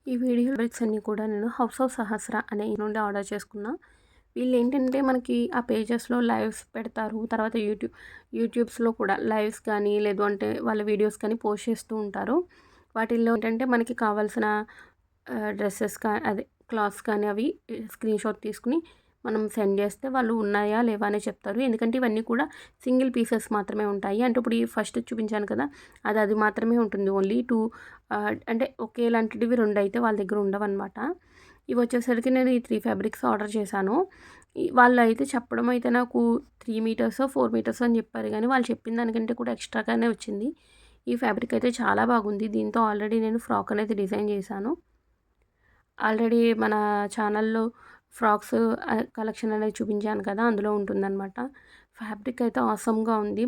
ఈ video bricks అన్నీ కూడా నేను హౌస్ ఆఫ్ సహస్ర అనే నుండి ఆర్డర్ చేసుకున్నా. వీళ్ళేంటంటే మనకి ఆ పేజెస్‌లో లైవ్స్ పెడతారు. తర్వాత యూట్యూబ్స్‌లో కూడా లైవ్స్ కానీ, లేదు అంటే వాళ్ళ వీడియోస్ కానీ పోస్ట్ చేస్తూ ఉంటారు. వాటిల్లో ఏంటంటే మనకి కావాల్సిన డ్రెసెస్ అదే క్లాత్స్ కానీ అవి స్క్రీన్‌షాట్ తీసుకొని మనం సెండ్ చేస్తే వాళ్ళు ఉన్నాయా లేవా అని చెప్తారు. ఎందుకంటే ఇవన్నీ కూడా సింగిల్ పీసెస్ మాత్రమే ఉంటాయి. అంటే ఇప్పుడు ఈ ఫస్ట్ చూపించాను కదా! అది మాత్రమే ఉంటుంది. ఓన్లీ 2 అంటే ఒకేలాంటివి 2 అయితే వాళ్ళ దగ్గర ఉండవన్నమాట. ఇవి వచ్చేసరికి నేను ఈ 3 ఫ్యాబ్రిక్స్ ఆర్డర్ చేశాను. వాళ్ళైతే చెప్పడం అయితే నాకు 3 మీటర్సో, 4 మీటర్సో అని చెప్పారు గానీ, వాళ్ళు చెప్పిన దానికంటే కూడా ఎక్స్‌ట్రాగానే వచ్చింది. ఈ ఫ్యాబ్రిక్ అయితే చాలా బాగుంది. దీంతో ఆల్రెడీ నేను ఫ్రాక్ అనేది డిజైన్ చేశాను. ఆల్రెడీ మన ఛానల్‌లో ఫ్రాక్స్ కలెక్షన్ అనేది చూపించాను కదా! అందులో ఉంటుందన్నమాట. ఫ్యాబ్రిక్ అయితే ఆసమ్‌గా ఉంది.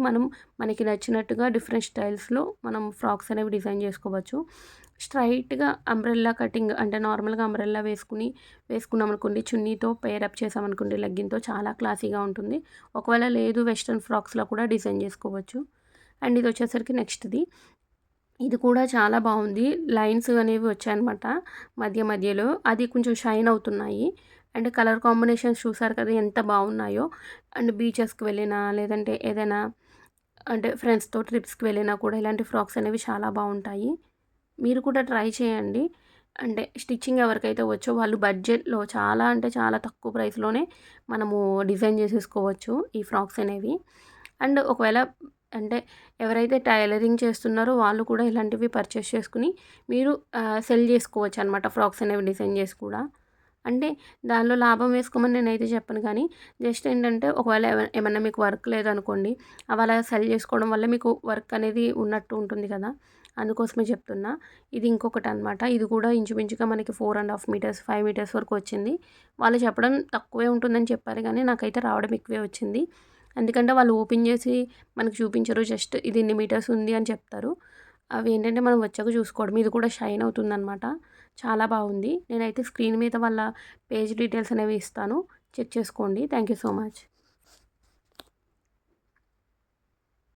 మనకి నచ్చినట్టుగా డిఫరెంట్ స్టైల్స్‌లో మనం ఫ్రాక్స్ అనేవి డిజైన్ చేసుకోవచ్చు. స్ట్రైట్‌గా అంబ్రెల్లా కటింగ్ అంటే నార్మల్‌గా అంబ్రెల్లా వేసుకున్నామనుకోండి, చున్నీతో పెయిర్ అప్ చేసామనుకోండి లెగ్గిన్‌తో చాలా క్లాసీగా ఉంటుంది. ఒకవేళ లేదు వెస్టర్న్ ఫ్రాక్స్‌లో కూడా డిజైన్ చేసుకోవచ్చు. అండ్ ఇది వచ్చేసరికి నెక్స్ట్‌ది. ఇది కూడా చాలా బాగుంది. లైన్స్ అనేవి వచ్చాయన్నమాట మధ్యలో. అది కొంచెం షైన్ అవుతున్నాయి. అండ్ కలర్ కాంబినేషన్స్ చూసారు కదా ఎంత బాగున్నాయో. అండ్ బీచెస్‌కి వెళ్ళినా, లేదంటే ఏదైనా అంటే ఫ్రెండ్స్‌తో ట్రిప్స్‌కి వెళ్ళినా కూడా ఇలాంటి ఫ్రాక్స్ అనేవి చాలా బాగుంటాయి. మీరు కూడా ట్రై చేయండి. అంటే స్టిచ్చింగ్ ఎవరికైతే వచ్చో వాళ్ళు బడ్జెట్‌లో చాలా అంటే చాలా తక్కువ ప్రైస్‌లోనే మనము డిజైన్ చేసేసుకోవచ్చు ఈ ఫ్రాక్స్ అనేవి. అండ్ ఒకవేళ అంటే ఎవరైతే టైలరింగ్ చేస్తున్నారో వాళ్ళు కూడా ఇలాంటివి పర్చేస్ చేసుకొని మీరు సెల్ చేసుకోవచ్చనమాట. ఫ్రాక్స్ అనేవి డిజైన్ చేసి కూడా. అంటే దానిలో లాభం వేసుకోమని నేనైతే చెప్పను కానీ, జస్ట్ ఏంటంటే ఒకవేళ ఏమన్నా మీకు వర్క్ లేదనుకోండి, అవి అలా సెల్ చేసుకోవడం వల్ల మీకు వర్క్ అనేది ఉన్నట్టు ఉంటుంది కదా! అందుకోసమే చెప్తున్నా. ఇది ఇంకొకటనమాట. ఇది కూడా ఇంచుమించుగా మనకి 4½ మీటర్స్, 5 మీటర్స్ వరకు వచ్చింది. వాళ్ళు చెప్పడం తక్కువే ఉంటుందని చెప్పారు గానీ, నాకైతే రావడం ఎక్కువే వచ్చింది. ఎందుకంటే వాళ్ళు ఓపెన్ చేసి మనకు చూపించరు. జస్ట్ ఇది ఇన్ని మీటర్స్ ఉంది అని చెప్తారు. అవి ఏంటంటే మనం వచ్చాక చూసుకోవడం. ఇది కూడా షైన్ అవుతుందనమాట. చాలా బాగుంది. నేనైతే స్క్రీన్ మీద వాళ్ళ పేజ్ డీటెయిల్స్ అనేవి ఇస్తాను. చెక్ చేసుకోండి. Thank you so much.